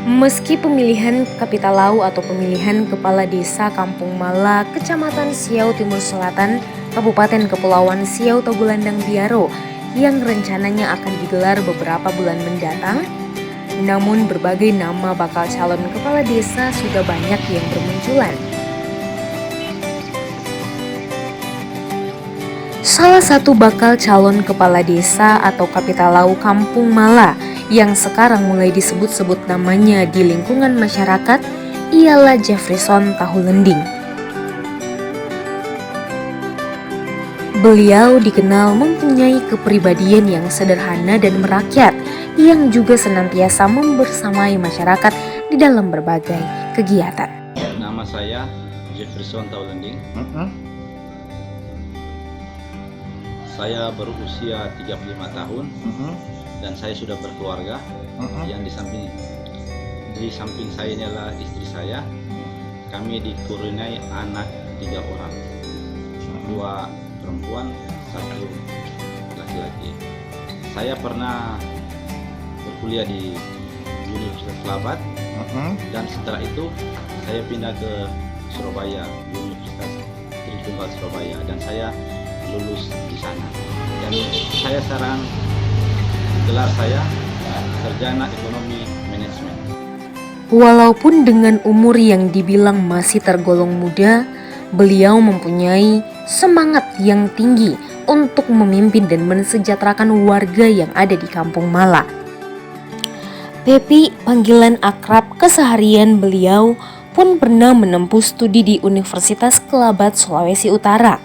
Meski pemilihan Kapitalau atau pemilihan Kepala Desa Kampung Mala, Kecamatan Siau Timur Selatan, Kabupaten Kepulauan Siau Tagulandang Biaro yang rencananya akan digelar beberapa bulan mendatang, namun berbagai nama bakal calon kepala desa sudah banyak yang bermunculan. Salah satu bakal calon kepala desa atau Kapitalau Kampung Mala yang sekarang mulai disebut-sebut namanya di lingkungan masyarakat ialah Jefferson Tahulending. Beliau dikenal mempunyai kepribadian yang sederhana dan merakyat, yang juga senantiasa membersamai masyarakat di dalam berbagai kegiatan. Nama saya Jefferson Tahulending. Saya berusia 35 tahun dan saya sudah berkeluarga. Yang di samping saya adalah istri saya. Kami dikurniai anak 3 orang, 2 perempuan, 1 laki-laki. Saya pernah berkuliah di Universitas Labat dan setelah itu saya pindah ke Surabaya, Universitas Tritunggal Surabaya, dan saya lulus di sana. Dan saya sekarang gelar saya Sarjana Ekonomi Manajemen. Walaupun dengan umur yang dibilang masih tergolong muda, beliau mempunyai semangat yang tinggi untuk memimpin dan mensejahterakan warga yang ada di Kampung Mala. Pepi, panggilan akrab keseharian beliau, pun pernah menempuh studi di Universitas Kelabat, Sulawesi Utara.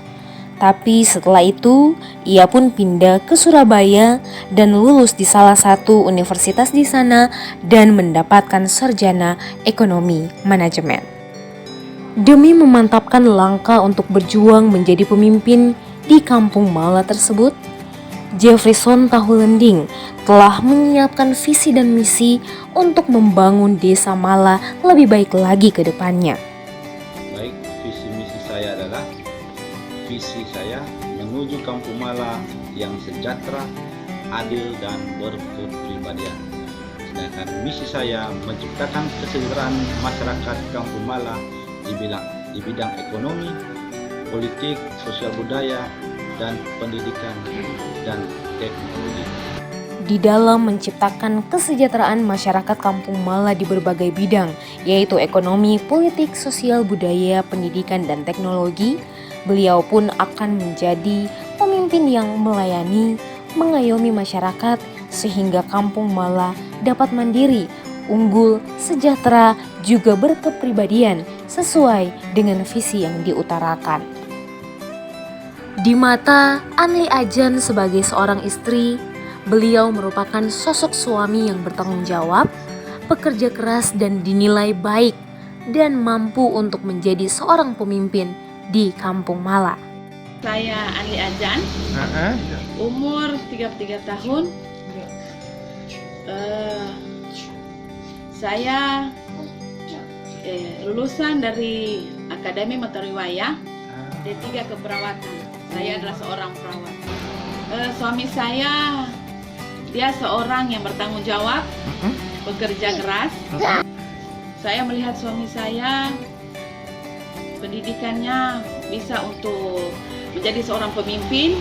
Tapi setelah itu, ia pun pindah ke Surabaya dan lulus di salah satu universitas di sana dan mendapatkan sarjana ekonomi manajemen. Demi memantapkan langkah untuk berjuang menjadi pemimpin di Kampung Mala tersebut, Jefferson Tahulending telah menyiapkan visi dan misi untuk membangun desa Mala lebih baik lagi ke depannya. Baik, visi misi saya adalah visi saya menuju Kampung Mala yang sejahtera, adil, dan berkepribadian. Sedangkan misi saya menciptakan kesejahteraan masyarakat Kampung Mala di bidang ekonomi, politik, sosial budaya, dan pendidikan dan teknologi. Di dalam menciptakan kesejahteraan masyarakat Kampung Mala di berbagai bidang, yaitu ekonomi, politik, sosial budaya, pendidikan, dan teknologi, beliau pun akan menjadi pemimpin yang melayani, mengayomi masyarakat sehingga Kampung Mala dapat mandiri, unggul, sejahtera, juga berkepribadian sesuai dengan visi yang diutarakan. Di mata Anli Ajan sebagai seorang istri, beliau merupakan sosok suami yang bertanggung jawab, pekerja keras, dan dinilai baik dan mampu untuk menjadi seorang pemimpin di Kampung Mala. Saya Anli Ajan, umur 33 tahun. Saya lulusan dari Akademi Mata Riwayah D3 Keperawatan. Saya adalah seorang perawat. Suami saya, dia seorang yang bertanggung jawab, bekerja keras. Saya melihat suami saya pendidikannya bisa untuk menjadi seorang pemimpin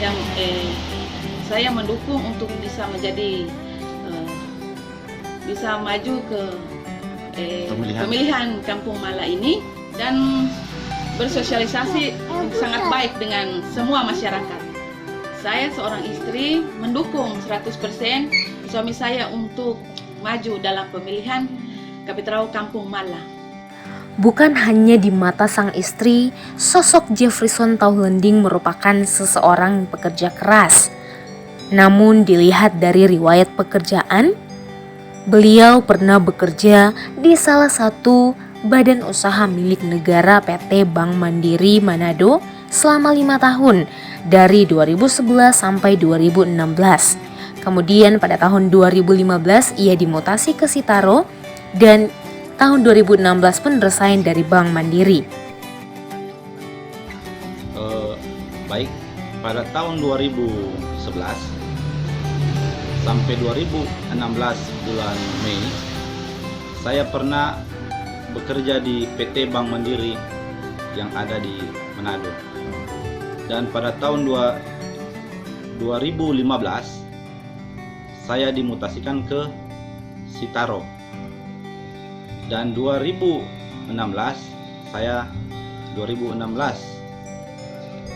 yang saya mendukung untuk bisa menjadi bisa maju ke pemilihan Kampung Mala ini dan bersosialisasi sangat baik dengan semua masyarakat. Saya seorang istri mendukung 100% suami saya untuk maju dalam pemilihan Kapitalau Kampung Mala. Bukan hanya di mata sang istri, sosok Jefferson Tahulending merupakan seseorang pekerja keras. Namun dilihat dari riwayat pekerjaan, beliau pernah bekerja di salah satu badan usaha milik negara PT Bank Mandiri Manado selama 5 tahun dari 2011 sampai 2016. Kemudian pada tahun 2015 ia dimutasi ke Sitaro dan tahun 2016 pun resign dari Bank Mandiri. Baik, pada tahun 2011 sampai 2016 bulan Mei Saya pernah bekerja di PT Bank Mandiri yang ada di Manado. Dan pada tahun 2015 saya dimutasikan ke Sitaro. Dan 2016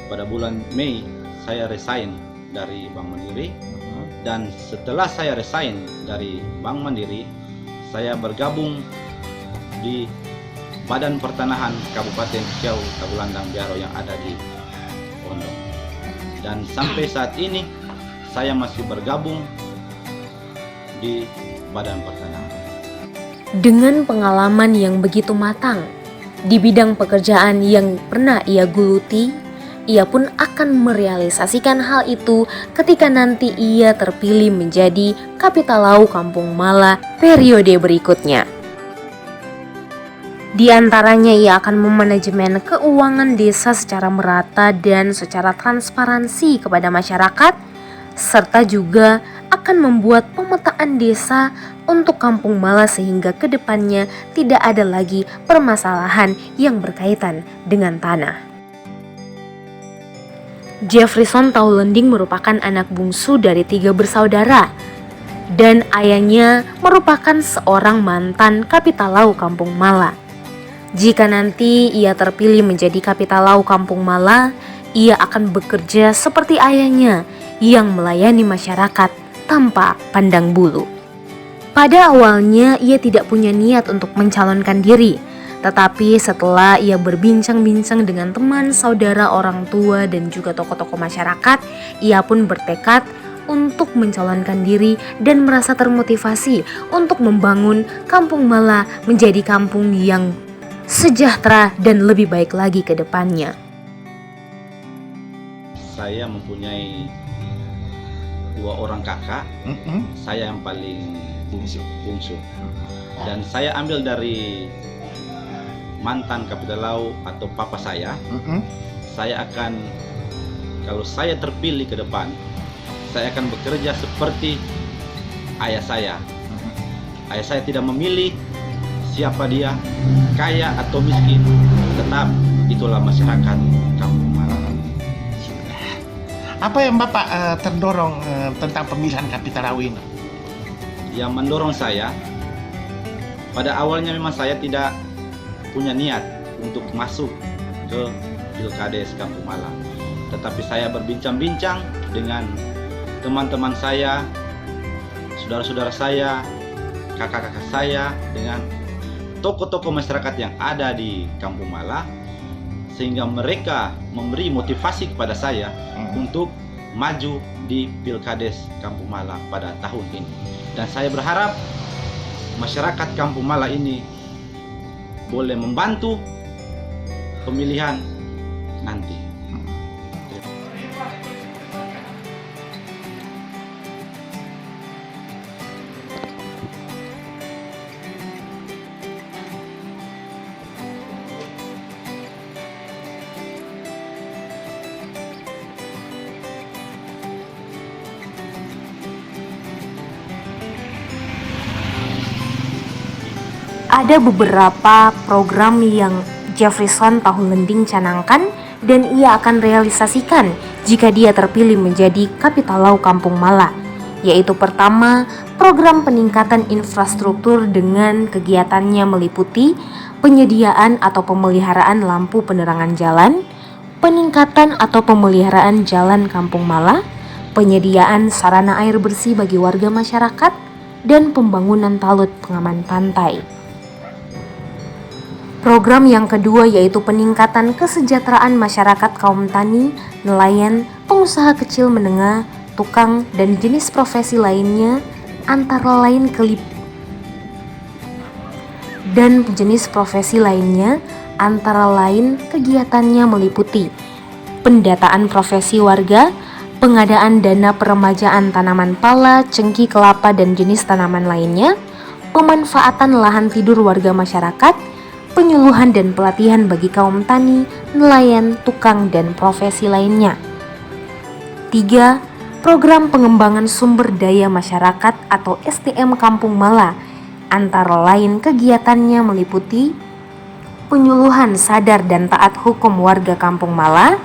pada bulan Mei saya resign dari Bank Mandiri. Dan setelah saya resign dari Bank Mandiri, saya bergabung di Badan Pertanahan Kabupaten Ciau Tagulandang Biaro yang ada di Pondok. Dan sampai saat ini saya masih bergabung di Badan Pertanahan. Dengan pengalaman yang begitu matang di bidang pekerjaan yang pernah ia geluti, ia pun akan merealisasikan hal itu ketika nanti ia terpilih menjadi Kapitalau Kampung Mala periode berikutnya. Di antaranya ia akan memanajemen keuangan desa secara merata dan secara transparansi kepada masyarakat, serta juga akan membuat pemetaan desa untuk Kampung Mala sehingga kedepannya tidak ada lagi permasalahan yang berkaitan dengan tanah. Jefferson Taulending merupakan anak bungsu dari 3 bersaudara dan ayahnya merupakan seorang mantan Kapitalau Kampung Mala. Jika nanti ia terpilih menjadi Kapitalau Kampung Mala, ia akan bekerja seperti ayahnya yang melayani masyarakat tanpa pandang bulu. Pada awalnya ia tidak punya niat untuk mencalonkan diri, tetapi setelah ia berbincang-bincang dengan teman, saudara, orang tua, dan juga tokoh-tokoh masyarakat, ia pun bertekad untuk mencalonkan diri dan merasa termotivasi untuk membangun Kampung Mala menjadi kampung yang sejahtera dan lebih baik lagi ke depannya. Saya mempunyai 2 orang kakak, saya yang paling bungsu. Dan saya ambil dari mantan Kapitalau atau papa saya. Saya akan, kalau saya terpilih ke depan, saya akan bekerja seperti ayah saya. Ayah saya tidak memilih siapa dia, kaya atau miskin, tetap itulah masyarakat Kampung Mala. Apa yang Bapak terdorong tentang pemilihan Kapitalau ini? Yang mendorong saya, pada awalnya memang saya tidak punya niat untuk masuk ke Pilkades Kampung Mala. Tetapi saya berbincang-bincang dengan teman-teman saya, saudara-saudara saya, kakak-kakak saya, dengan tokoh-tokoh masyarakat yang ada di Kampung Mala, sehingga mereka memberi motivasi kepada saya untuk maju di Pilkades Kampung Mala pada tahun ini. Dan saya berharap masyarakat Kampung Mala ini boleh membantu pemilihan nanti. Ada beberapa program yang Jefferson Taulending canangkan dan ia akan realisasikan jika dia terpilih menjadi Kapitalau Kampung Mala, yaitu pertama, program peningkatan infrastruktur dengan kegiatannya meliputi penyediaan atau pemeliharaan lampu penerangan jalan, peningkatan atau pemeliharaan jalan Kampung Mala, penyediaan sarana air bersih bagi warga masyarakat, dan pembangunan talut pengaman pantai. Program yang kedua yaitu peningkatan kesejahteraan masyarakat kaum tani, nelayan, pengusaha kecil menengah, tukang, dan jenis profesi lainnya antara lain kegiatannya meliputi pendataan profesi warga, pengadaan dana peremajaan tanaman pala, cengkih, kelapa, dan jenis tanaman lainnya, pemanfaatan lahan tidur warga masyarakat, penyuluhan dan pelatihan bagi kaum tani, nelayan, tukang, dan profesi lainnya. 3. Program pengembangan sumber daya masyarakat atau SDM Kampung Mala Antara lain kegiatannya meliputi penyuluhan sadar dan taat hukum warga Kampung Mala,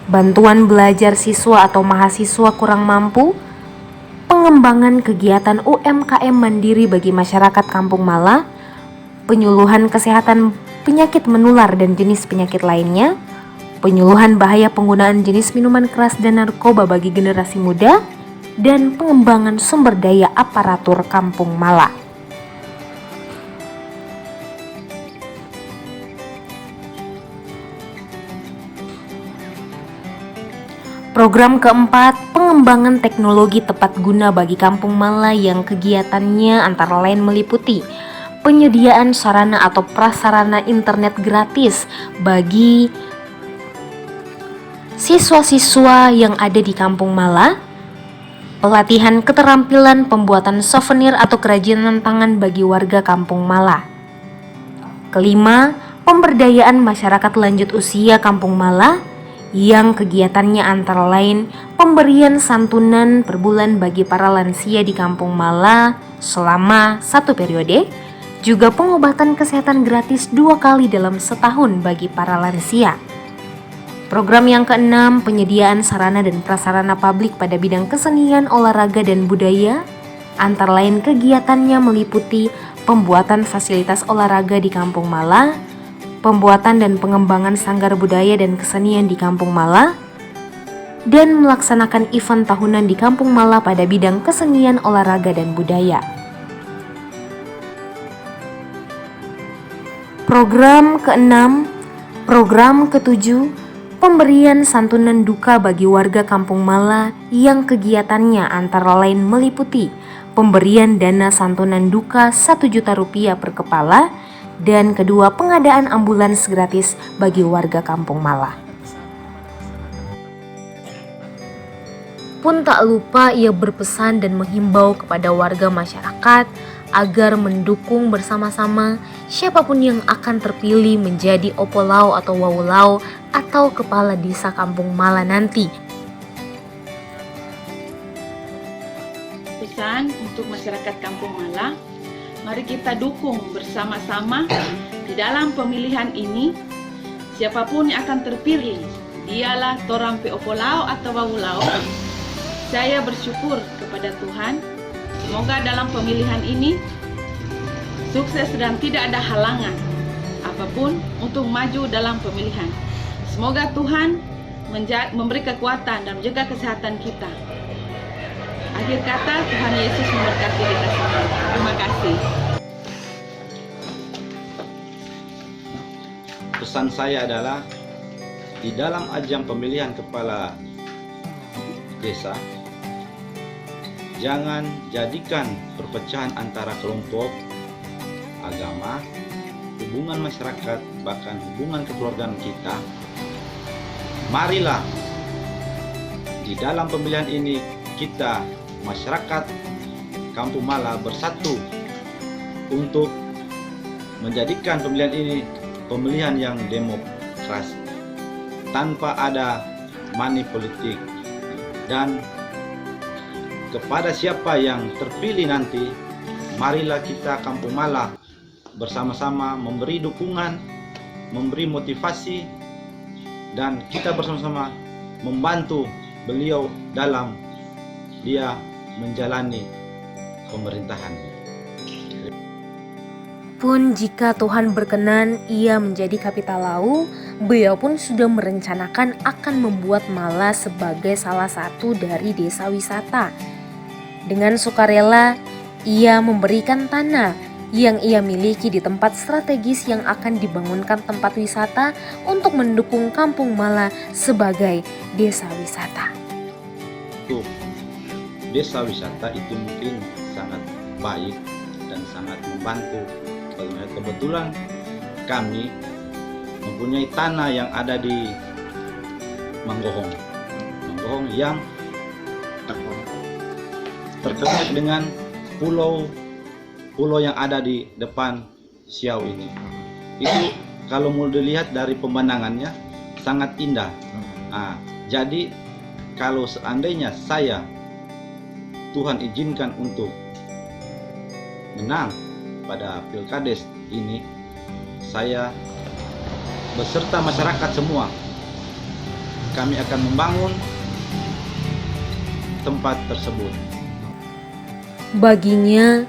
bantuan belajar siswa atau mahasiswa kurang mampu, pengembangan kegiatan UMKM mandiri bagi masyarakat Kampung Mala, penyuluhan kesehatan penyakit menular dan jenis penyakit lainnya, penyuluhan bahaya penggunaan jenis minuman keras dan narkoba bagi generasi muda, dan pengembangan sumber daya aparatur Kampung Mala. Program keempat, pengembangan teknologi tepat guna bagi Kampung Mala yang kegiatannya antara lain meliputi penyediaan sarana atau prasarana internet gratis bagi siswa-siswa yang ada di Kampung Mala, pelatihan keterampilan pembuatan souvenir atau kerajinan tangan bagi warga Kampung Mala. Kelima, pemberdayaan masyarakat lanjut usia Kampung Mala yang kegiatannya antara lain pemberian santunan per bulan bagi para lansia di Kampung Mala selama 1 periode, juga pengobatan kesehatan gratis 2 kali dalam setahun bagi para lansia. Program yang keenam, penyediaan sarana dan prasarana publik pada bidang kesenian, olahraga, dan budaya. Antara lain kegiatannya meliputi pembuatan fasilitas olahraga di Kampung Mala, pembuatan dan pengembangan sanggar budaya dan kesenian di Kampung Mala, dan melaksanakan event tahunan di Kampung Mala pada bidang kesenian, olahraga, dan budaya. Program keenam, program ketujuh, pemberian santunan duka bagi warga Kampung Mala yang kegiatannya antara lain meliputi pemberian dana santunan duka 1 juta rupiah per kepala, dan kedua, pengadaan ambulans gratis bagi warga Kampung Mala. Pun tak lupa ia berpesan dan menghimbau kepada warga masyarakat agar mendukung bersama-sama siapapun yang akan terpilih menjadi Opolau atau Wawulau atau Kepala Desa Kampung Mala nanti. Pesan untuk masyarakat Kampung Mala, mari kita dukung bersama-sama di dalam pemilihan ini. Siapapun yang akan terpilih, dialah torang pe Opolau atau Wawulau. Saya bersyukur kepada Tuhan, semoga dalam pemilihan ini sukses dan tidak ada halangan apapun untuk maju dalam pemilihan. Semoga Tuhan memberi kekuatan dan menjaga kesehatan kita. Akhir kata, Tuhan Yesus memberkati kita semua. Terima kasih. Pesan saya adalah di dalam ajang pemilihan kepala desa, jangan jadikan perpecahan antara kelompok, agama, hubungan masyarakat, bahkan hubungan kekeluargaan kita. Marilah di dalam pemilihan ini kita masyarakat Kampung Mala bersatu untuk menjadikan pemilihan ini pemilihan yang demokrasi tanpa ada money politik. Dan kepada siapa yang terpilih nanti, marilah kita Kampung Mala bersama-sama memberi dukungan, memberi motivasi, dan kita bersama-sama membantu beliau dalam dia menjalani pemerintahan. Pun jika Tuhan berkenan ia menjadi Kapitalau, beliau pun sudah merencanakan akan membuat Mala sebagai salah satu dari desa wisata. Dengan sukarela, ia memberikan tanah yang ia miliki di tempat strategis yang akan dibangunkan tempat wisata untuk mendukung Kampung Mala sebagai desa wisata. Desa wisata itu mungkin sangat baik dan sangat membantu. Kebetulan kami mempunyai tanah yang ada di Manggohong yang terkait dengan pulau yang ada di depan Siau ini. Itu kalau mau dilihat dari pemandangannya sangat indah. Nah, jadi kalau seandainya saya Tuhan izinkan untuk menang pada Pilkades ini, saya beserta masyarakat semua, kami akan membangun tempat tersebut. Baginya,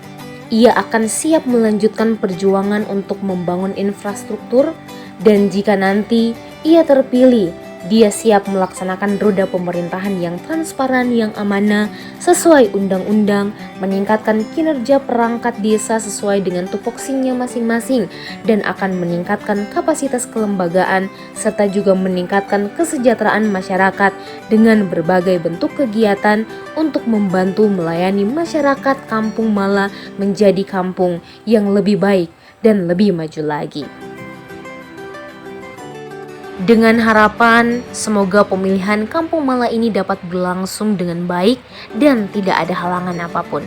ia akan siap melanjutkan perjuangan untuk membangun infrastruktur, dan jika nanti ia terpilih, dia siap melaksanakan roda pemerintahan yang transparan, yang amanah, sesuai undang-undang, meningkatkan kinerja perangkat desa sesuai dengan tupoksinya masing-masing, dan akan meningkatkan kapasitas kelembagaan, serta juga meningkatkan kesejahteraan masyarakat dengan berbagai bentuk kegiatan untuk membantu melayani masyarakat Kampung Mala menjadi kampung yang lebih baik dan lebih maju lagi. Dengan harapan semoga pemilihan Kampung Mala ini dapat berlangsung dengan baik dan tidak ada halangan apapun.